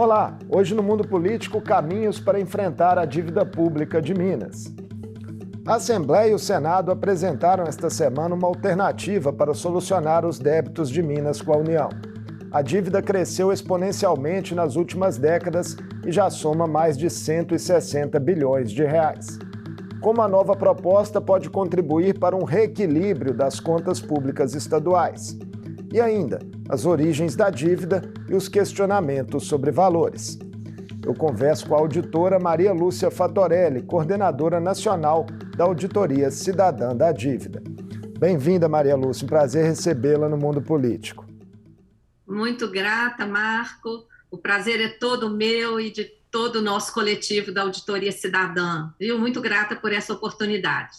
Olá, hoje no Mundo Político, caminhos para enfrentar a dívida pública de Minas. A Assembleia e o Senado apresentaram esta semana uma alternativa para solucionar os débitos de Minas com a União. A dívida cresceu exponencialmente nas últimas décadas e já soma mais de 160 bilhões de reais. Como a nova proposta pode contribuir para um reequilíbrio das contas públicas estaduais? E ainda, as origens da dívida e os questionamentos sobre valores. Eu converso com a auditora Maria Lúcia Fatorelli, coordenadora nacional da Auditoria Cidadã da Dívida. Bem-vinda, Maria Lúcia, um prazer recebê-la no Mundo Político. Muito grata, Marco. O prazer é todo meu e de todo o nosso coletivo da Auditoria Cidadã. Viu? Muito grata por essa oportunidade.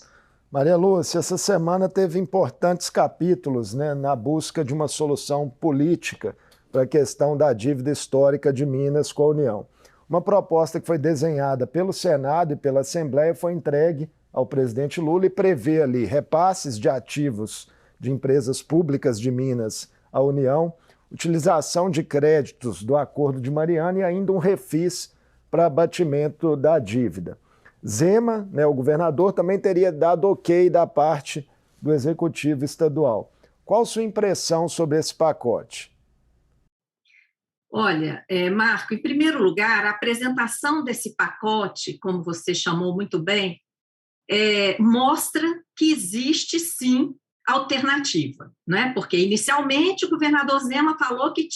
Maria Lúcia, essa semana teve importantes capítulos, na busca de uma solução política para a questão da dívida histórica de Minas com a União. Uma proposta que foi desenhada pelo Senado e pela Assembleia foi entregue ao presidente Lula e prevê ali repasses de ativos de empresas públicas de Minas à União, utilização de créditos do Acordo de Mariana e ainda um refis para abatimento da dívida. Zema, o governador, também teria dado ok da parte do Executivo Estadual. Qual a sua impressão sobre esse pacote? Olha, Marco, em primeiro lugar, a apresentação desse pacote, como você chamou muito bem, mostra que existe, sim, alternativa, né? Porque, inicialmente, o governador Zema falou que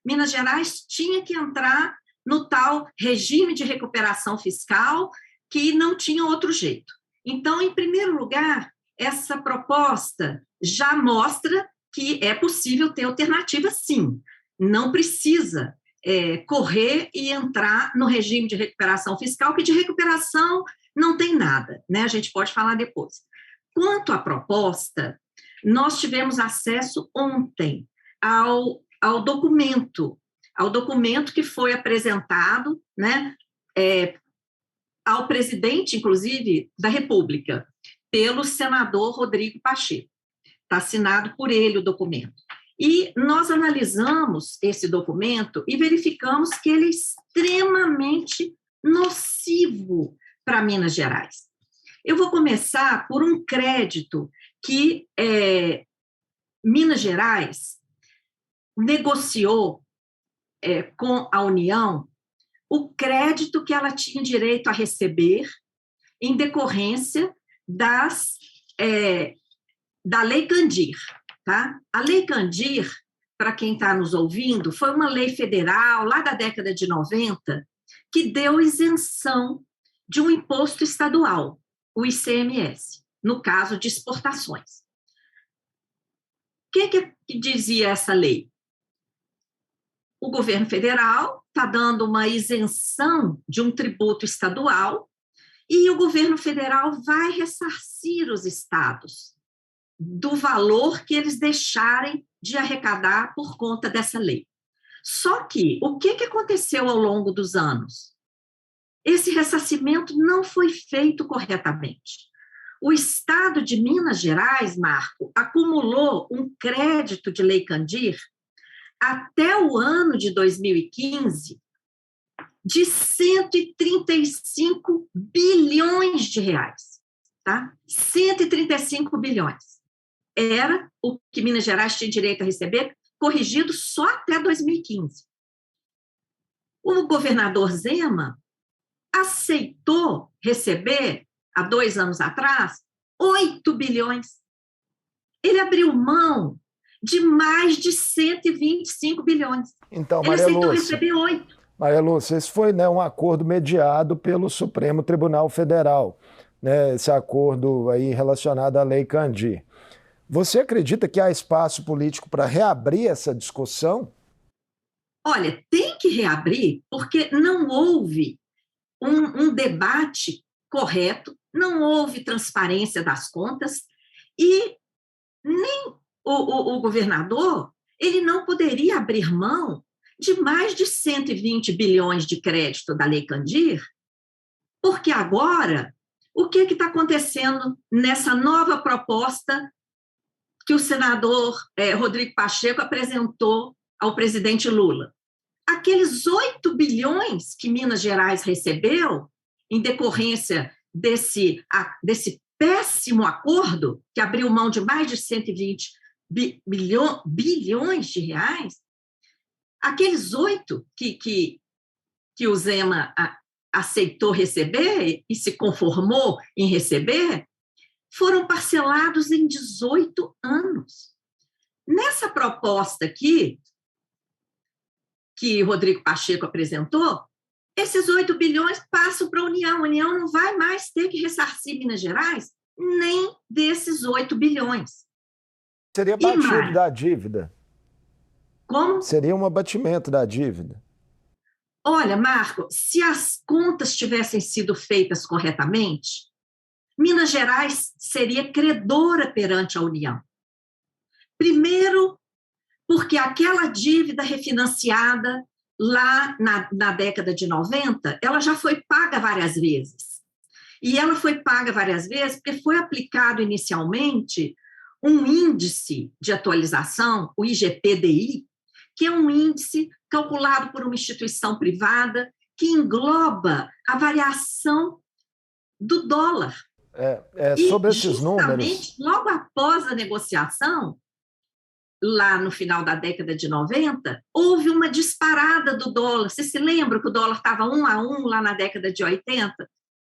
Minas Gerais tinha que entrar no tal regime de recuperação fiscal, que não tinha outro jeito. Então, em primeiro lugar, essa proposta já mostra que é possível ter alternativa, sim. Não precisa correr e entrar no regime de recuperação fiscal, que de recuperação não tem nada, né? A gente pode falar depois. Quanto à proposta, nós tivemos acesso ontem ao documento que foi apresentado, né, ao presidente, inclusive, da República, pelo senador Rodrigo Pacheco. Está assinado por ele o documento. E nós analisamos esse documento e verificamos que ele é extremamente nocivo para Minas Gerais. Eu vou começar por um crédito que Minas Gerais negociou com a União o crédito que ela tinha direito a receber em decorrência da Lei Candir. Tá? A Lei Candir, para quem está nos ouvindo, foi uma lei federal lá da década de 90 que deu isenção de um imposto estadual, o ICMS, no caso de exportações. O que dizia essa lei? O governo federal está dando uma isenção de um tributo estadual e o governo federal vai ressarcir os estados do valor que eles deixarem de arrecadar por conta dessa lei. Só que o que aconteceu ao longo dos anos? Esse ressarcimento não foi feito corretamente. O estado de Minas Gerais, Marco, acumulou um crédito de Lei Candir até o ano de 2015 de 135 bilhões de reais. Tá? 135 bilhões. Era o que Minas Gerais tinha direito a receber, corrigido só até 2015. O governador Zema aceitou receber, há 2 anos atrás, 8 bilhões. Ele abriu mão de mais de 125 bilhões. Então, ele aceitou receber 8. Maria Lúcia, esse foi um acordo mediado pelo Supremo Tribunal Federal, esse acordo aí relacionado à Lei Candir. Você acredita que há espaço político para reabrir essa discussão? Olha, tem que reabrir porque não houve um debate correto, não houve transparência das contas e nem o governador ele não poderia abrir mão de mais de 120 bilhões de crédito da Lei Candir, porque agora, o que está acontecendo nessa nova proposta que o senador Rodrigo Pacheco apresentou ao presidente Lula? aqueles 8 bilhões que Minas Gerais recebeu em decorrência desse péssimo acordo, que abriu mão de mais de 120 bilhões de reais, aqueles 8 que o Zema aceitou receber e se conformou em receber, foram parcelados em 18 anos. Nessa proposta aqui, que o Rodrigo Pacheco apresentou, esses 8 bilhões passam para a União. A União não vai mais ter que ressarcir Minas Gerais nem desses 8 bilhões. Seria batido da dívida. Como? Seria um abatimento da dívida. Olha, Marco, se as contas tivessem sido feitas corretamente, Minas Gerais seria credora perante a União. Primeiro, porque aquela dívida refinanciada lá na década de 90, ela já foi paga várias vezes. E ela foi paga várias vezes porque foi aplicado inicialmente um índice de atualização, o IGPDI, que é um índice calculado por uma instituição privada que engloba a variação do dólar. Sobre esses números. Logo após a negociação, lá no final da década de 90, houve uma disparada do dólar. Você se lembra que o dólar estava 1 a 1 lá na década de 80?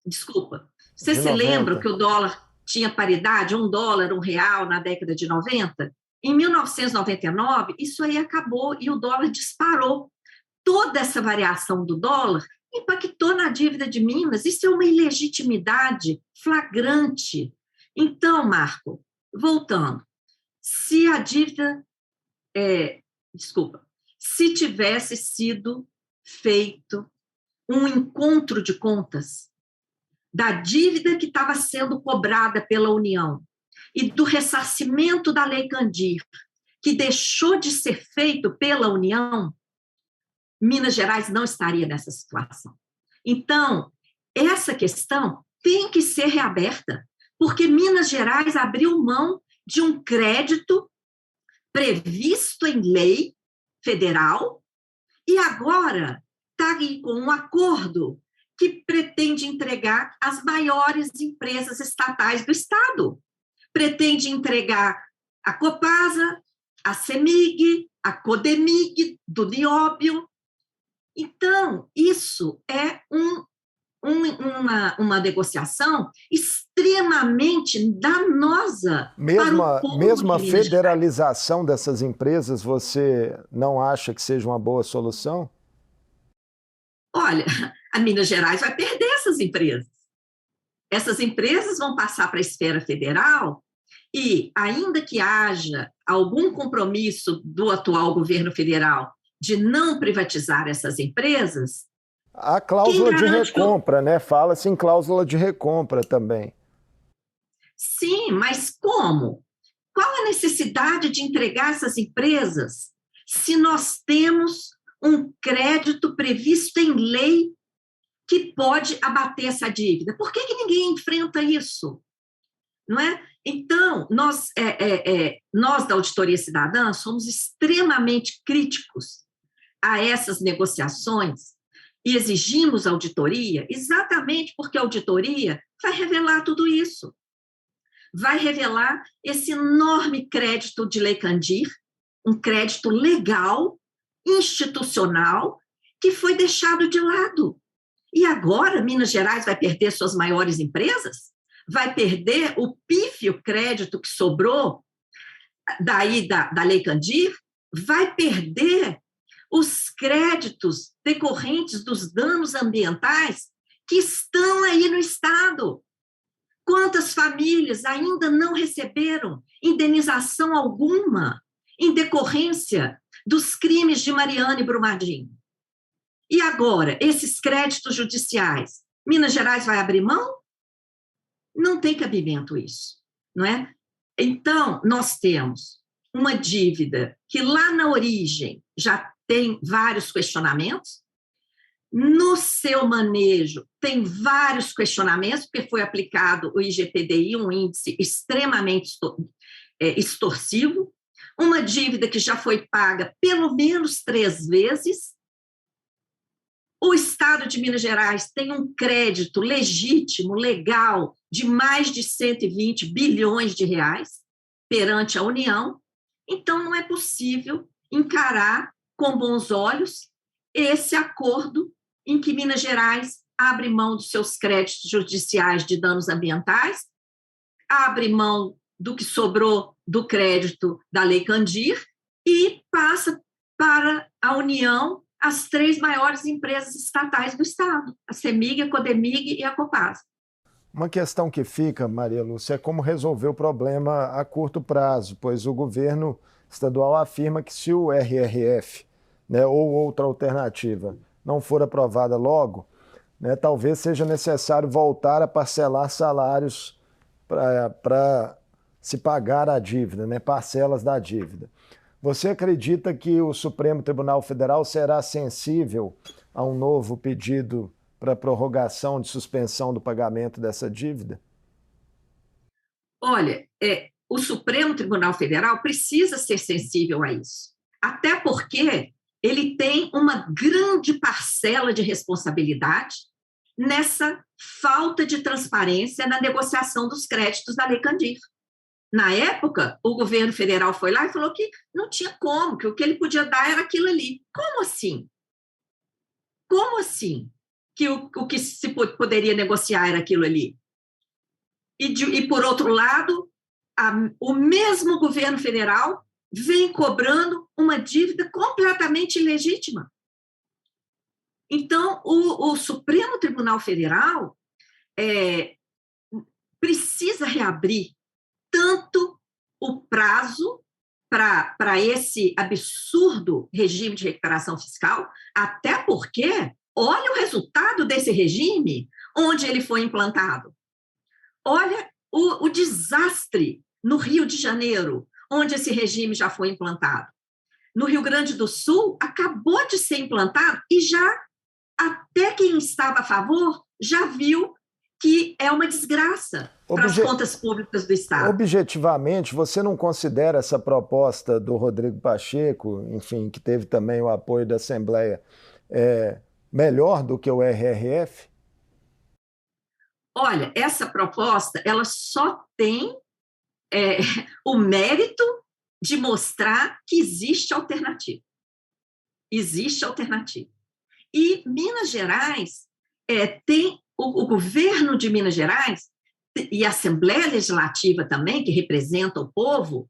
Desculpa. Você se lembra que o dólar tinha paridade, $1, R$1 na década de 90? Em 1999, isso aí acabou e o dólar disparou. Toda essa variação do dólar impactou na dívida de Minas. Isso é uma ilegitimidade flagrante. Então, Marco, voltando, se a dívida... se tivesse sido feito um encontro de contas da dívida que estava sendo cobrada pela União e do ressarcimento da Lei Candir, que deixou de ser feito pela União, Minas Gerais não estaria nessa situação. Então, essa questão tem que ser reaberta, porque Minas Gerais abriu mão de um crédito previsto em lei federal e agora está aí com um acordo que pretende entregar as maiores empresas estatais do Estado. Pretende entregar a Copasa, a CEMIG, a Codemig, do Nióbio. Então, isso é uma negociação extremamente danosa para o povo. Mesmo a federalização dessas empresas, você não acha que seja uma boa solução? Olha, a Minas Gerais vai perder essas empresas. Essas empresas vão passar para a esfera federal e, ainda que haja algum compromisso do atual governo federal de não privatizar essas empresas... A cláusula de recompra, né? Fala-se em cláusula de recompra também. Sim, mas como? Qual a necessidade de entregar essas empresas se nós temos um crédito previsto em lei que pode abater essa dívida? Por que ninguém enfrenta isso? Não é? Então, nós da Auditoria Cidadã somos extremamente críticos a essas negociações e exigimos auditoria exatamente porque a auditoria vai revelar tudo isso. Vai revelar esse enorme crédito de Lei Candir, um crédito legal, institucional, que foi deixado de lado. E agora Minas Gerais vai perder suas maiores empresas? Vai perder o pífio crédito que sobrou daí da Lei Candir? Vai perder os créditos decorrentes dos danos ambientais que estão aí no Estado? Quantas famílias ainda não receberam indenização alguma em decorrência dos crimes de Mariana e Brumadinho? E agora, esses créditos judiciais, Minas Gerais vai abrir mão? Não tem cabimento isso, não é? Então, nós temos uma dívida que lá na origem já tem vários questionamentos, no seu manejo tem vários questionamentos, porque foi aplicado o IGPDI, um índice extremamente extorsivo, uma dívida que já foi paga pelo menos 3 vezes, O Estado de Minas Gerais tem um crédito legítimo, legal, de mais de 120 bilhões de reais perante a União, então não é possível encarar com bons olhos esse acordo em que Minas Gerais abre mão dos seus créditos judiciais de danos ambientais, abre mão do que sobrou do crédito da Lei Candir e passa para a União as 3 maiores empresas estatais do Estado, a CEMIG, a CODEMIG e a Copasa. Uma questão que fica, Maria Lúcia, é como resolver o problema a curto prazo, pois o governo estadual afirma que se o RRF, né, ou outra alternativa não for aprovada logo, né, talvez seja necessário voltar a parcelar salários para se pagar a dívida, né, parcelas da dívida. Você acredita que o Supremo Tribunal Federal será sensível a um novo pedido para prorrogação de suspensão do pagamento dessa dívida? Olha, o Supremo Tribunal Federal precisa ser sensível a isso, até porque ele tem uma grande parcela de responsabilidade nessa falta de transparência na negociação dos créditos da Lei Candir. Na época, o governo federal foi lá e falou que não tinha como, que o que ele podia dar era aquilo ali. Como assim? Como assim que o que se poderia negociar era aquilo ali? E por outro lado, o mesmo governo federal vem cobrando uma dívida completamente ilegítima. Então, o Supremo Tribunal Federal precisa reabrir tanto o prazo para esse absurdo regime de recuperação fiscal, até porque olha o resultado desse regime, onde ele foi implantado. Olha o desastre no Rio de Janeiro, onde esse regime já foi implantado. No Rio Grande do Sul, acabou de ser implantado e já, até quem estava a favor, já viu que é uma desgraça para as contas públicas do Estado. Objetivamente, você não considera essa proposta do Rodrigo Pacheco, enfim, que teve também o apoio da Assembleia, melhor do que o RRF? Olha, essa proposta, ela só tem o mérito de mostrar que existe alternativa. Existe alternativa. E Minas Gerais tem o governo de Minas Gerais e a Assembleia Legislativa também, que representa o povo,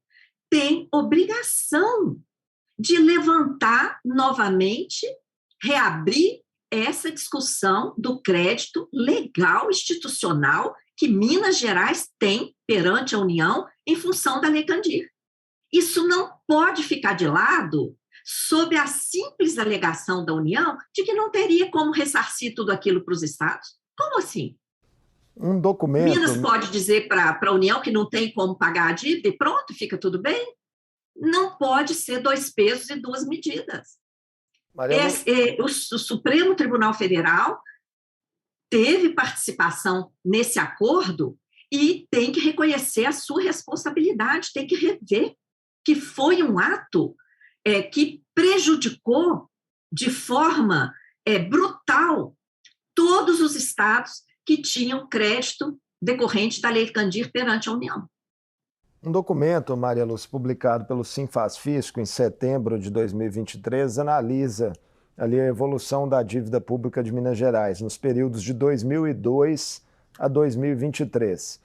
tem obrigação de levantar novamente, reabrir essa discussão do crédito legal institucional que Minas Gerais tem perante a União em função da Lei Candir. Isso não pode ficar de lado sob a simples alegação da União de que não teria como ressarcir tudo aquilo para os estados. Como assim? Um documento... Minas pode dizer para a União que não tem como pagar a dívida e pronto, fica tudo bem? Não pode ser 2 pesos e 2 medidas. O Supremo Tribunal Federal teve participação nesse acordo e tem que reconhecer a sua responsabilidade, tem que rever que foi um ato que prejudicou de forma brutal todos os estados que tinham crédito decorrente da Lei Candir perante a União. Um documento, Maria Lúcia, publicado pelo Sinfasfisco em setembro de 2023, analisa ali a evolução da dívida pública de Minas Gerais nos períodos de 2002 a 2023.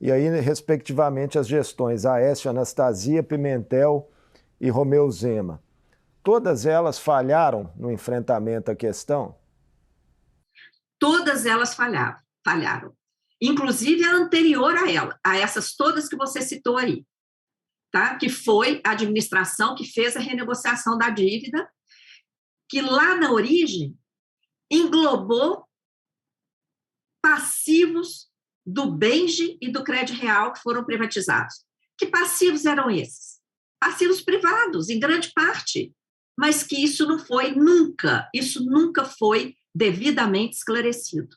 E aí, respectivamente, as gestões Aécio Anastasia, Pimentel e Romeu Zema. Todas elas falharam no enfrentamento à questão? Todas elas falharam. Inclusive a anterior a ela, a essas todas que você citou aí, tá? Que foi a administração que fez a renegociação da dívida, que lá na origem englobou passivos do Benge e do Crédito Real que foram privatizados. Que passivos eram esses? Passivos privados, em grande parte, mas que isso nunca foi devidamente esclarecido.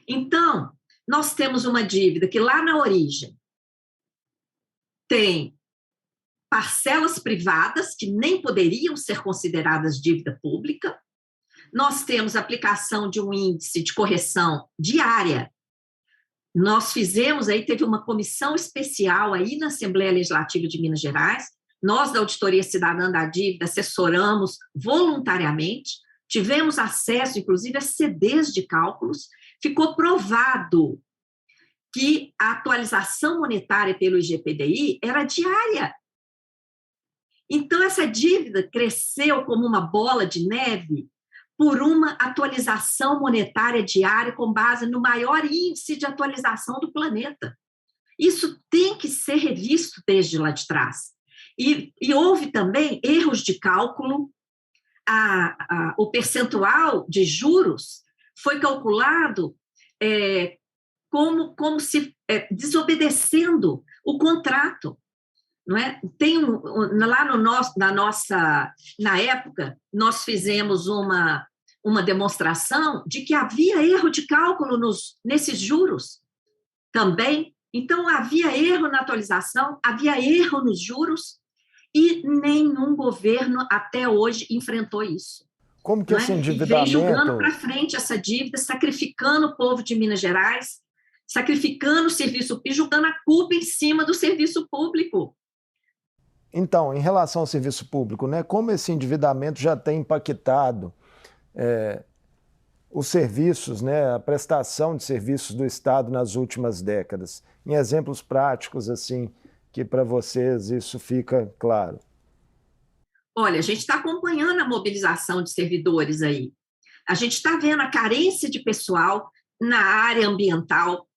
Então, nós temos uma dívida que lá na origem tem parcelas privadas que nem poderiam ser consideradas dívida pública, Nós temos aplicação de um índice de correção diária. Nós fizemos aí, teve uma comissão especial aí na Assembleia Legislativa de Minas Gerais, nós da Auditoria Cidadã da Dívida assessoramos voluntariamente, tivemos acesso, inclusive, a CDs de cálculos, ficou provado que a atualização monetária pelo IGPDI era diária. Então, essa dívida cresceu como uma bola de neve por uma atualização monetária diária com base no maior índice de atualização do planeta. Isso tem que ser revisto desde lá de trás. E houve também erros de cálculo, o percentual de juros foi calculado como se desobedecendo o contrato. Não é? Lá na época, nós fizemos uma demonstração de que havia erro de cálculo nesses juros também. Então, havia erro na atualização, havia erro nos juros, e nenhum governo até hoje enfrentou isso. Como que esse endividamento... E vem jogando para frente essa dívida, sacrificando o povo de Minas Gerais, sacrificando o serviço público, jogando a culpa em cima do serviço público. Então, em relação ao serviço público, né, como esse endividamento já tem impactado os serviços, né, a prestação de serviços do Estado nas últimas décadas? Em exemplos práticos, assim, que para vocês isso fica claro. Olha, a gente está acompanhando a mobilização de servidores aí. A gente está vendo a carência de pessoal na área ambiental,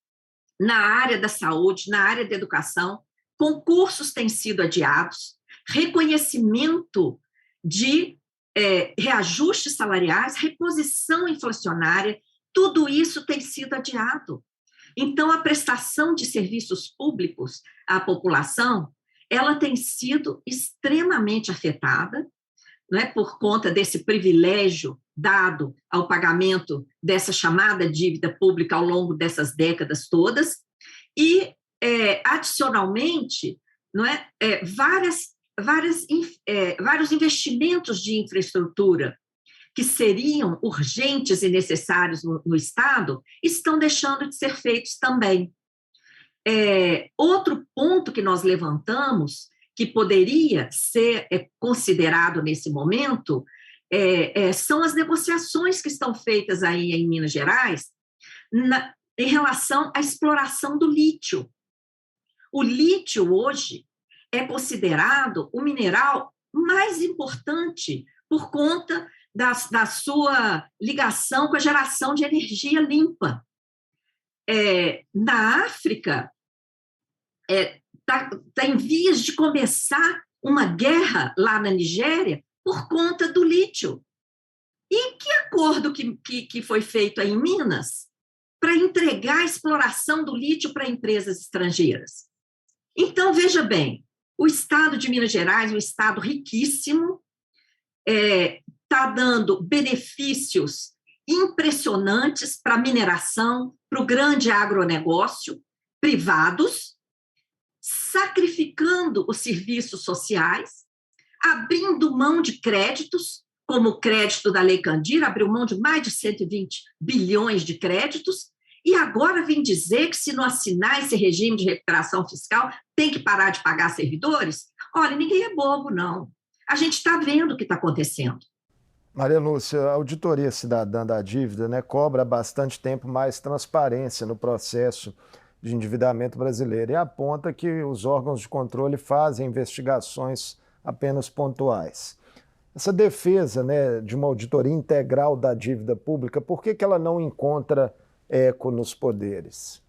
na área da saúde, na área da educação. Concursos têm sido adiados, reconhecimento de reajustes salariais, reposição inflacionária, tudo isso tem sido adiado. Então, a prestação de serviços públicos à população, ela tem sido extremamente afetada, não é, por conta desse privilégio dado ao pagamento dessa chamada dívida pública ao longo dessas décadas todas, e, adicionalmente, não é, vários investimentos de infraestrutura que seriam urgentes e necessários no Estado, estão deixando de ser feitos também. Outro ponto que nós levantamos, que poderia ser considerado nesse momento, são as negociações que estão feitas aí em Minas Gerais em relação à exploração do lítio. O lítio, hoje, é considerado o mineral mais importante por conta da sua ligação com a geração de energia limpa. Na África, está em vias de começar uma guerra lá na Nigéria por conta do lítio. E que acordo que foi feito aí em Minas para entregar a exploração do lítio para empresas estrangeiras? Então, veja bem, o Estado de Minas Gerais, um Estado riquíssimo, está dando benefícios impressionantes para a mineração, para o grande agronegócio, privados, sacrificando os serviços sociais, abrindo mão de créditos, como o crédito da Lei Candir, abriu mão de mais de 120 bilhões de créditos, e agora vem dizer que se não assinar esse regime de recuperação fiscal, tem que parar de pagar servidores? Olha, ninguém é bobo, não. A gente está vendo o que está acontecendo. Maria Lúcia, a Auditoria Cidadã da Dívida, né, cobra há bastante tempo mais transparência no processo de endividamento brasileiro e aponta que os órgãos de controle fazem investigações apenas pontuais. Essa defesa, né, de uma auditoria integral da dívida pública, por que ela não encontra eco nos poderes?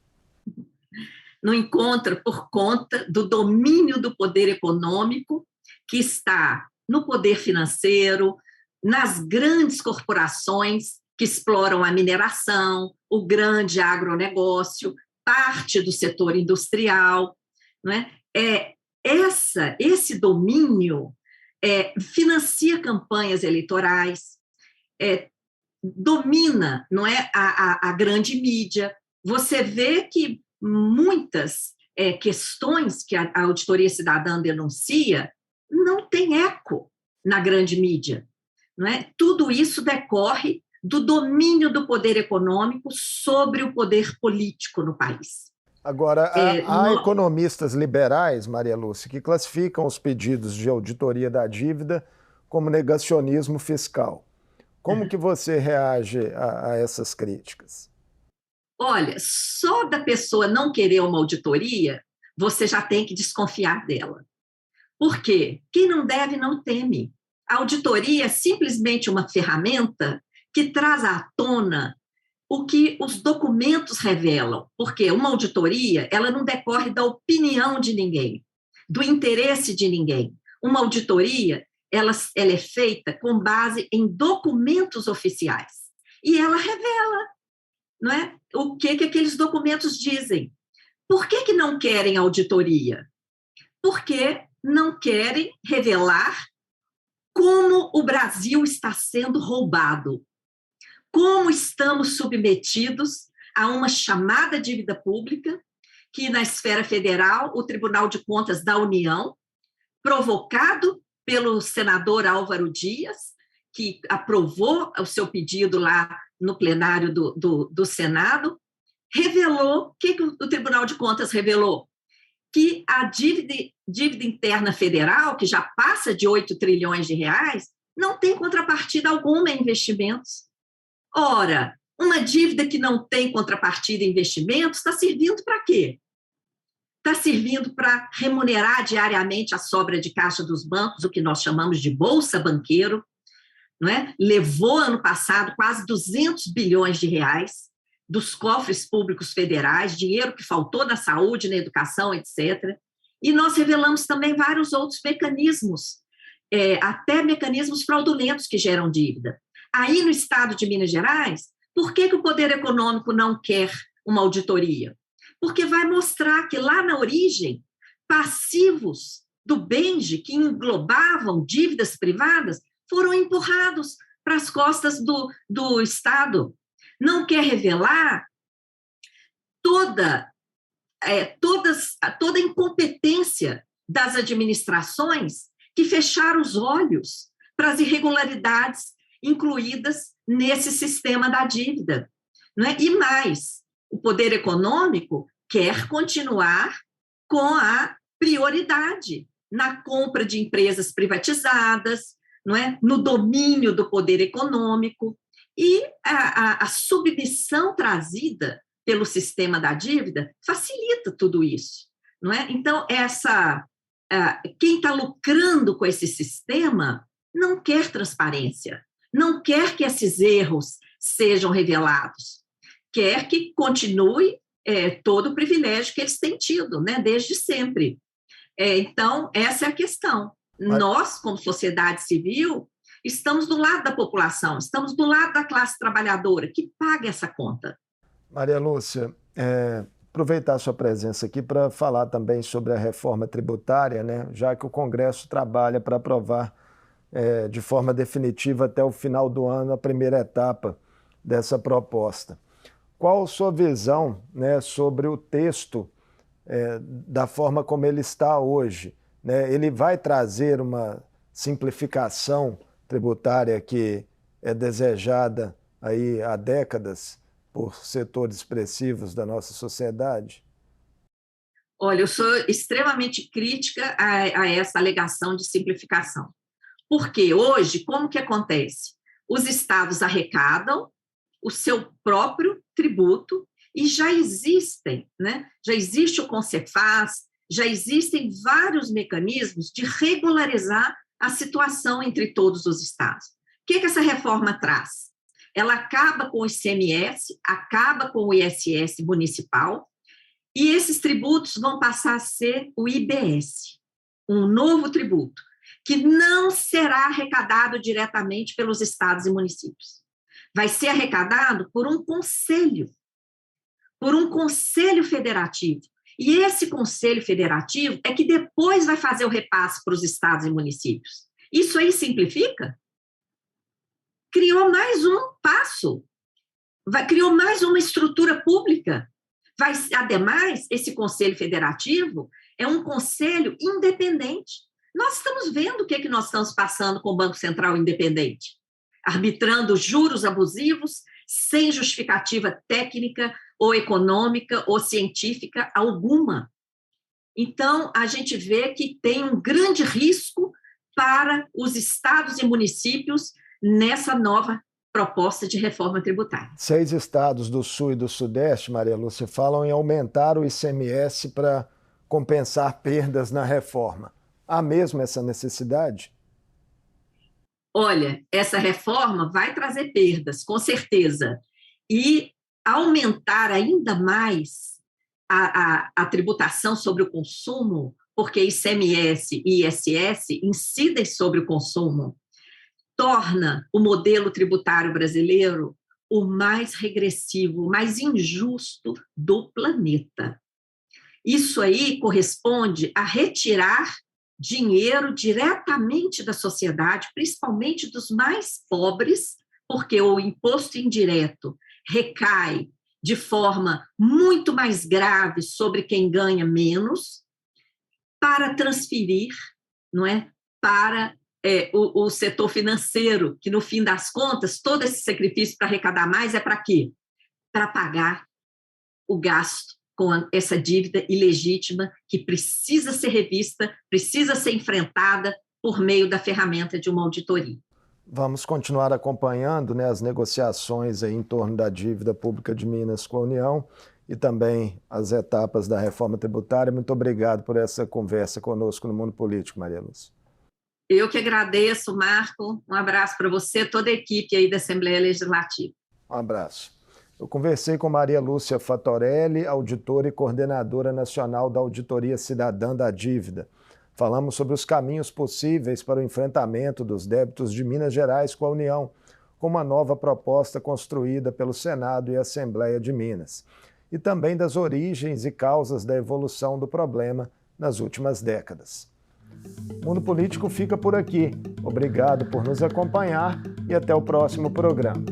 Não encontra por conta do domínio do poder econômico que está no poder financeiro, nas grandes corporações que exploram a mineração, o grande agronegócio, parte do setor industrial, não é? Esse domínio financia campanhas eleitorais, domina, não é, a grande mídia. Você vê que muitas questões que a Auditoria Cidadã denuncia não tem eco na grande mídia, não é? Tudo isso decorre do domínio do poder econômico sobre o poder político no país. Agora, há economistas liberais, Maria Lúcia, que classificam os pedidos de auditoria da dívida como negacionismo fiscal. Como que você reage a essas críticas? Olha, só da pessoa não querer uma auditoria, você já tem que desconfiar dela. Por quê? Quem não deve não teme. A auditoria é simplesmente uma ferramenta que traz à tona o que os documentos revelam, porque uma auditoria, ela não decorre da opinião de ninguém, do interesse de ninguém. Uma auditoria, ela é feita com base em documentos oficiais, e ela revela, não é? O que aqueles documentos dizem. Por que não querem auditoria? Porque não querem revelar como o Brasil está sendo roubado, como estamos submetidos a uma chamada dívida pública, que na esfera federal, o Tribunal de Contas da União, provocado pelo senador Álvaro Dias, que aprovou o seu pedido lá no plenário do Senado, revelou, o que o Tribunal de Contas revelou? Que a dívida interna federal, que já passa de 8 trilhões de reais, não tem contrapartida alguma em investimentos. Ora, uma dívida que não tem contrapartida em investimentos está servindo para quê? Está servindo para remunerar diariamente a sobra de caixa dos bancos, o que nós chamamos de bolsa banqueiro, não é? Levou ano passado quase 200 bilhões de reais dos cofres públicos federais, dinheiro que faltou na saúde, na educação, etc. E nós revelamos também vários outros mecanismos, até mecanismos fraudulentos que geram dívida. Aí, no estado de Minas Gerais, por que o poder econômico não quer uma auditoria? Porque vai mostrar que lá na origem, passivos do Benji, que englobavam dívidas privadas, foram empurrados para as costas do Estado. Não quer revelar toda a incompetência das administrações que fecharam os olhos para as irregularidades incluídas nesse sistema da dívida. Não é? E mais, o poder econômico quer continuar com a prioridade na compra de empresas privatizadas, não é? No domínio do poder econômico, e a submissão trazida pelo sistema da dívida facilita tudo isso. Não é? Então, quem está lucrando com esse sistema não quer transparência, não quer que esses erros sejam revelados, quer que continue todo o privilégio que eles têm tido, né, desde sempre. Então, essa é a questão. Nós, como sociedade civil, estamos do lado da população, estamos do lado da classe trabalhadora, que paga essa conta. Maria Lúcia, aproveitar a sua presença aqui para falar também sobre a reforma tributária, né, já que o Congresso trabalha para aprovar de forma definitiva até o final do ano a primeira etapa dessa proposta. Qual a sua visão, né, sobre o texto da forma como ele está hoje? Né? Ele vai trazer uma simplificação tributária que é desejada aí há décadas por setores expressivos da nossa sociedade? Olha, eu sou extremamente crítica a essa alegação de simplificação. Porque hoje, como que acontece? Os estados arrecadam o seu próprio tributo e já existem, né? Já existe o Concefaz, já existem vários mecanismos de regularizar a situação entre todos os estados. O que essa reforma traz? Ela acaba com o ICMS, acaba com o ISS municipal, e esses tributos vão passar a ser o IBS, um novo tributo, que não será arrecadado diretamente pelos estados e municípios. Vai ser arrecadado por um conselho federativo. E esse conselho federativo é que depois vai fazer o repasse para os estados e municípios. Isso aí simplifica? Criou mais um passo, criou mais uma estrutura pública. Ademais, esse conselho federativo é um conselho independente. Nós estamos vendo o que nós estamos passando com o Banco Central independente. arbitrando juros abusivos sem justificativa técnica ou econômica ou científica alguma. Então, a gente vê que tem um grande risco para os estados e municípios nessa nova proposta de reforma tributária. 6 estados do Sul e do Sudeste, Maria Lúcia, falam em aumentar o ICMS para compensar perdas na reforma. Há mesmo essa necessidade? Olha, essa reforma vai trazer perdas, com certeza, e aumentar ainda mais a tributação sobre o consumo, porque ICMS e ISS incidem sobre o consumo, torna o modelo tributário brasileiro o mais regressivo, o mais injusto do planeta. Isso aí corresponde a retirar dinheiro diretamente da sociedade, principalmente dos mais pobres, porque o imposto indireto recai de forma muito mais grave sobre quem ganha menos, para transferir, não é, para o setor financeiro, que no fim das contas, todo esse sacrifício para arrecadar mais é para quê? Para pagar o gasto com essa dívida ilegítima que precisa ser revista, precisa ser enfrentada por meio da ferramenta de uma auditoria. Vamos continuar acompanhando, né, as negociações aí em torno da dívida pública de Minas com a União e também as etapas da reforma tributária. Muito obrigado por essa conversa conosco no Mundo Político, Maria Lúcia. Eu que agradeço, Marco. Um abraço para você, toda a equipe aí da Assembleia Legislativa. Um abraço. Eu conversei com Maria Lúcia Fattorelli, auditora e coordenadora nacional da Auditoria Cidadã da Dívida. Falamos sobre os caminhos possíveis para o enfrentamento dos débitos de Minas Gerais com a União, com uma nova proposta construída pelo Senado e Assembleia de Minas, e também das origens e causas da evolução do problema nas últimas décadas. O Mundo Político fica por aqui. Obrigado por nos acompanhar e até o próximo programa.